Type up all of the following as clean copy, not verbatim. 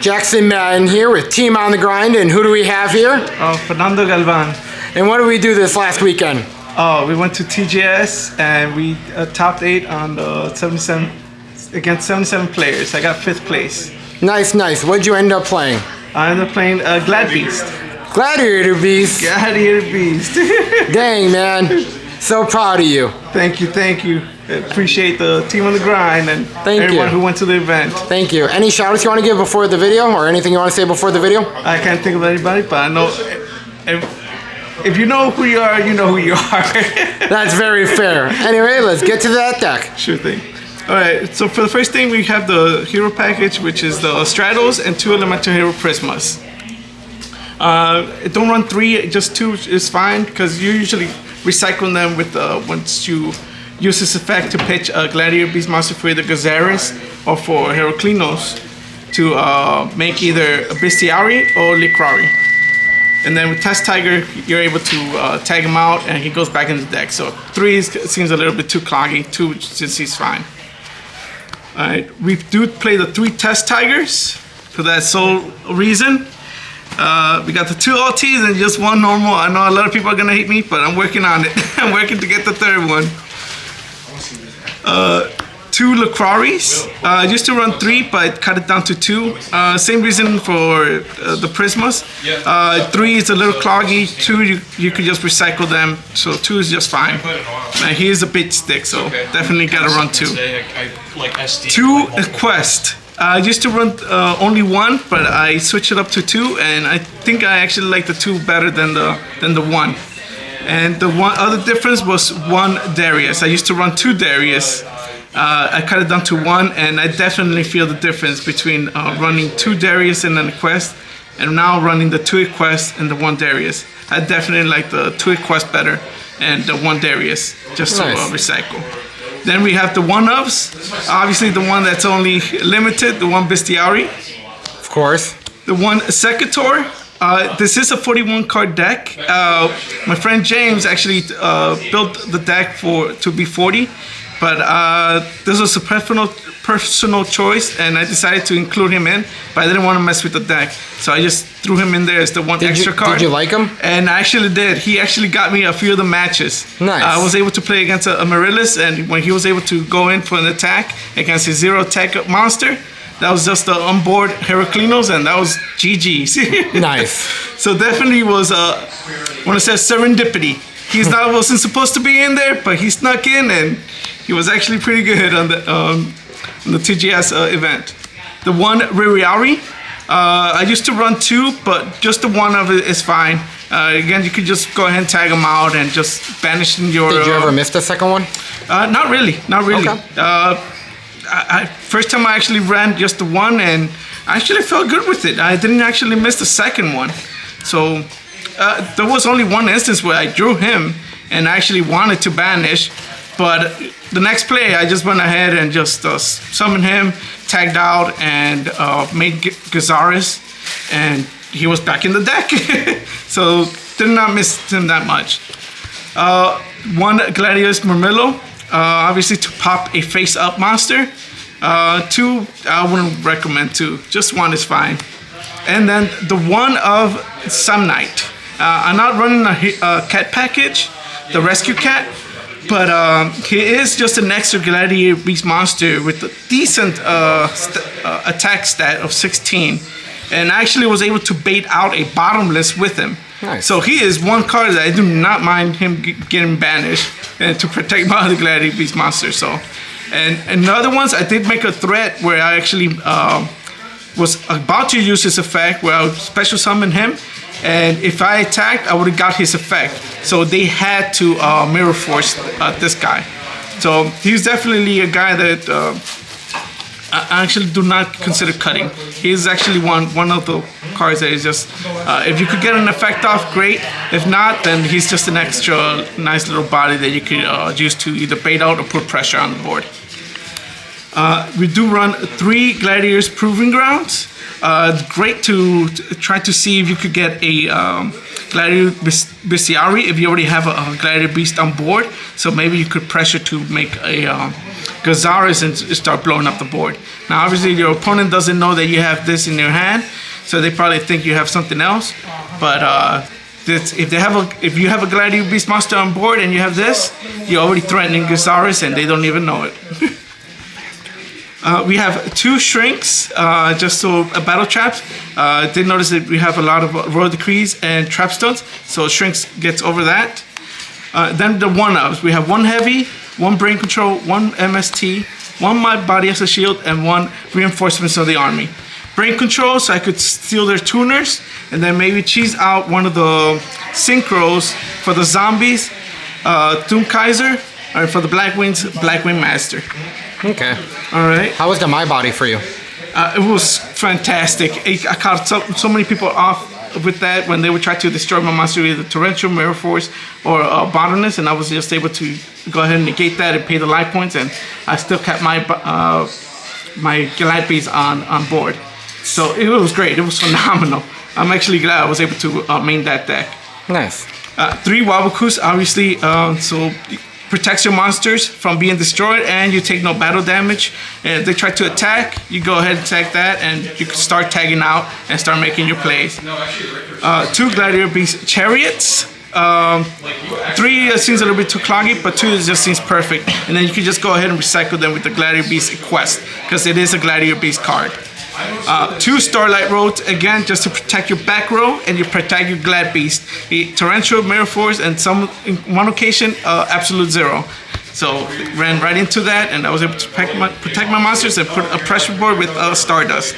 Jackson Madden here with Team on the Grind, and who do we have here? Fernando Galvan. And what did we do this last weekend? We went to TGS and we topped 8 on the 77 against 77 players. I got 5th place. Nice, nice. What did you end up playing? I ended up playing Glad Beast. Gladiator Beast. Gladiator Beast. Dang, man. So proud of you. Thank you, thank you. Appreciate the Team on the Grind and everyone who went to the event. Thank you. Any shout outs you want to give before the video, or anything you want to say before the video? I can't think of anybody, but I know if you know who you are, you know who you are. That's very fair. Anyway, let's get to that deck. Sure thing. Alright, so for the first thing we have the hero package, which is the Stratos and 2 elemental hero Prismas. Don't run 3, just 2 is fine, because you usually recycle them with once you use this effect to pitch a Gladiator Beast monster for either Gazaris or for Heraclinos to make either a Bestiari or Likrari. And then with Test Tiger, you're able to tag him out and he goes back in the deck. So 3 seems a little bit too cloggy, 2 since he's fine. Alright, we do play the 3 Test Tigers for that sole reason. We got the 2 O.T.Gs and just 1 normal. I know a lot of people are gonna hate me, but I'm working on it. I'm working to get the 3rd one. 2 Likraris. I used to run 3, but cut it down to 2. Same reason for the Prismas. 3 is a little cloggy. 2, you could just recycle them. So 2 is just fine. He is a bit stick, so definitely gotta run 2. 2 Quest. I used to run only 1, but I switched it up to 2, and I think I actually like the 2 better than the 1. And the other difference was 1 Darius. I used to run 2 Darius. I cut it down to 1, and I definitely feel the difference between running 2 Darius and then a quest, and now running the 2 quest and the 1 Darius. I definitely like the 2 quest better and the 1 Darius, just to recycle. Then we have the 1-ofs. Obviously the one that's only limited, the 1 Bestiari. Of course. The 1 Secator. This is a 41 card deck. My friend James actually built the deck to be 40, but this was a personal choice, and I decided to include him in, but I didn't want to mess with the deck, so I just threw him in there as the 1 extra card. Did you like him? And I actually did. He actually got me a few of the matches. Nice. I was able to play against a Amaryllis, and when he was able to go in for an attack against a 0 attack monster, that was just the onboard Heraclinos, and that was GG's. Nice. So definitely was when it says serendipity. Wasn't supposed to be in there, but he snuck in, and he was actually pretty good on the TGS event. The 1 Ririari. I used to run 2, but just the 1 of it is fine. Again, you could just go ahead and tag them out and just banish in your... Did you ever miss the second one? Not really, not really. Okay. First time I actually ran just the 1, and I actually felt good with it. I didn't actually miss the second one. So there was only 1 instance where I drew him and I actually wanted to banish, but the next play I just went ahead and just summoned him, tagged out, and made Gazaris, and he was back in the deck. So did not miss him that much. 1 Gladius Murmillo. Obviously to pop a face-up monster. 2, I wouldn't recommend 2. Just 1 is fine. And then the 1 of Some Knight. I'm not running a cat package, the Rescue Cat, but he is just an extra Gladiator Beast monster with a decent attack stat of 16. And I actually was able to bait out a bottomless with him. Nice. So he is 1 card that I do not mind him getting banished, and to protect my other Gladiator Beast monster. So, and the other ones, I did make a threat where I actually was about to use his effect, where I would special summon him, and if I attacked, I would have got his effect. So they had to mirror force this guy. So he's definitely a guy that I actually do not consider cutting. He's actually one of the cards that is just, if you could get an effect off, great. If not, then he's just an extra nice little body that you could use to either bait out or put pressure on the board. We do run 3 Gladiators Proving Grounds. Great to try to see if you could get a Gladiator Bestiari if you already have a Gladiator Beast on board. So maybe you could pressure to make a Gazaris and start blowing up the board. Now, obviously, your opponent doesn't know that you have this in your hand, so they probably think you have something else. But if you have a Gladiator Beast monster on board and you have this, you're already threatening Gazaris, and they don't even know it. We have 2 shrinks, just so battle traps. Did notice that we have a lot of royal decrees and trap stones, so shrinks gets over that. Then the 1-ofs. We have 1 heavy, 1 brain control, 1 MST, 1 my body as a shield, and 1 reinforcements of the army. Brain control, so I could steal their tuners, and then maybe cheese out one of the synchros for the zombies, Doom Kaiser, or for the Blackwing Master. Okay. All right. How was the My Body for you? It was fantastic. I caught so many people off with that when they would try to destroy my monster, either Torrential, Mirror Force, or Bottomless, and I was just able to go ahead and negate that and pay the life points, and I still kept my Glad Beast on board. So it was great. It was phenomenal. I'm actually glad I was able to main that deck. Nice. 3 Wabokus, obviously, so protects your monsters from being destroyed, and you take no battle damage. And if they try to attack, you go ahead and attack that, and you can start tagging out and start making your plays. 2 Gladiator Beast Chariots. 3 seems a little bit too cloggy, but 2 just seems perfect. And then you can just go ahead and recycle them with the Gladiator Beast Quest, because it is a Gladiator Beast card. 2 Starlight Roads, again, just to protect your back row, and you protect your Glad Beast. Torrential, Mirror Force, and in one occasion, Absolute Zero. So ran right into that, and I was able to protect my monsters and put a pressure board with Stardust.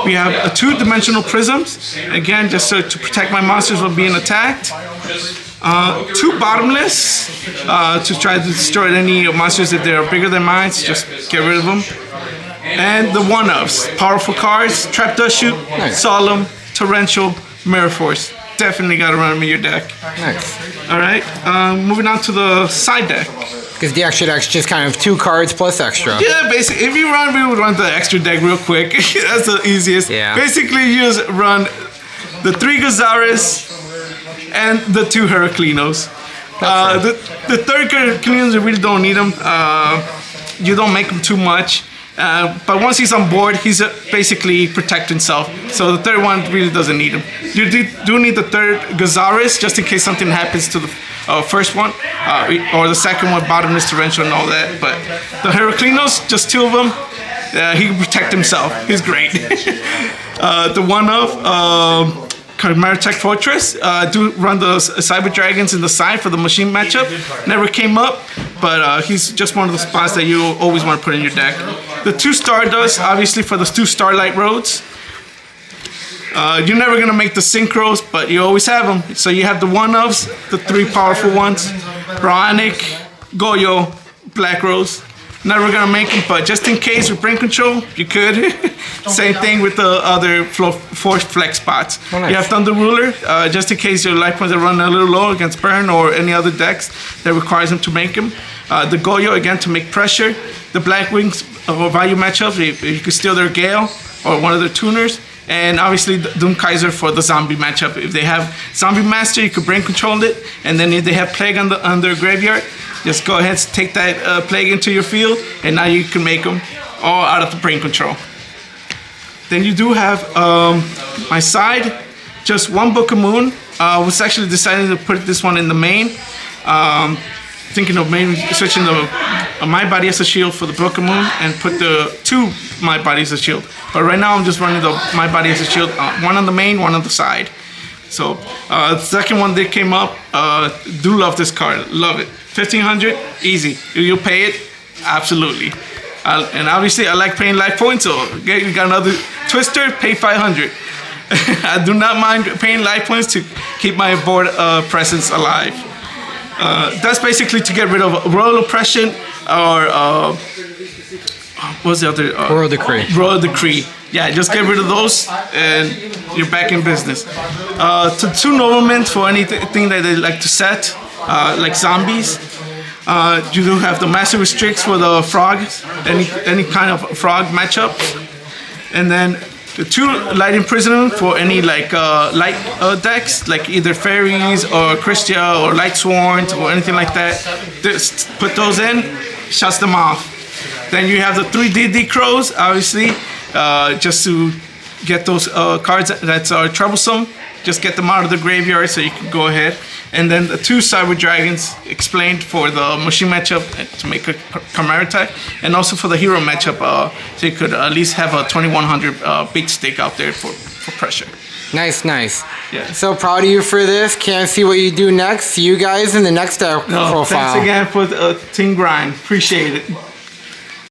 We have 2-dimensional prisms, again, just so to protect my monsters from being attacked. 2 Bottomless, to try to destroy any monsters if they are bigger than mine, just get rid of them. And the 1-ofs, powerful cards, Trap Dust Shoot, nice. Solemn, Torrential, Mirror Force. Definitely got to run them in your deck. Nice. All right, moving on to the side deck. Because the extra deck's just kind of 2 cards plus extra. Yeah, basically, if you run, we would run the extra deck real quick. That's the easiest. Yeah. Basically, you just run the 3 Gazaris and the 2 Heraclinos. The 3rd Heraclinos, you really don't need them. You don't make them too much. But once he's on board, he's basically protect himself. So the 3rd one really doesn't need him. You do need the 3rd Gazaris, just in case something happens to the first one, or the 2nd one, Bottomless, Torrential, and all that. But the Heraclinos, just 2 of them, he can protect himself. He's great. The 1-of Maritech Fortress, do run the Cyber Dragons in the side for the machine matchup. Never came up, but he's just one of the spots that you always want to put in your deck. The 2 Stardust, obviously for the 2 Starlight Roads. You're never going to make the synchros, but you always have them. So you have the 1-ofs, the 3 powerful ones, Bronic, Goyo, Black Rose. Never going to make them, but just in case with brain control, you could. Same thing with the other 4 flex spots. Oh, nice. You have Thunder Ruler, just in case your life points are running a little low against Burn or any other decks that requires them to make them. The Goyo, again, to make pressure. The Black Wings value matchups, if you could steal their Gale or one of their tuners. And obviously Doom Kaiser for the zombie matchup. If they have Zombie Master, you could brain control it. And then if they have Plague on their graveyard, just go ahead and take that Plague into your field, and now you can make them all out of the brain control. Then you do have my side, just 1 Book of Moon. Was actually deciding to put this one in the main. Thinking of maybe switching My Body as a shield for the Book of Moon and put the 2 My Body as a shield. But right now I'm just running the My Body as a shield, 1 on the main, 1 on the side. So the second one that came up, do love this card, love it. 1,500, easy. You'll pay it, absolutely. And obviously I like paying life points, so you got another Twister, pay 500. I do not mind paying life points to keep my board presence alive. That's basically to get rid of Royal Oppression or what's the other? Royal Decree. Royal Decree. Yeah, just get rid of those and you're back in business. To 2 noblemen for anything that they like to set, like zombies. You do have the Master Restricts for the frogs, any kind of frog matchup. And then the 2 Light Imprisonment for any like light decks, like either Fairies or Christia or Light Sworns or anything like that. Just put those in, shuts them off. Then you have the 3 DD Crows, obviously, just to get those cards that are troublesome. Just get them out of the graveyard so you can go ahead. And then the 2 Cyber Dragons explained for the machine matchup to make a Chimera attack, and also for the hero matchup, so you could at least have a 2100 big stick out there for pressure. Nice, nice. Yeah. So proud of you for this. Can't see what you do next. See you guys in the next profile. Thanks again for Team Grind. Appreciate it.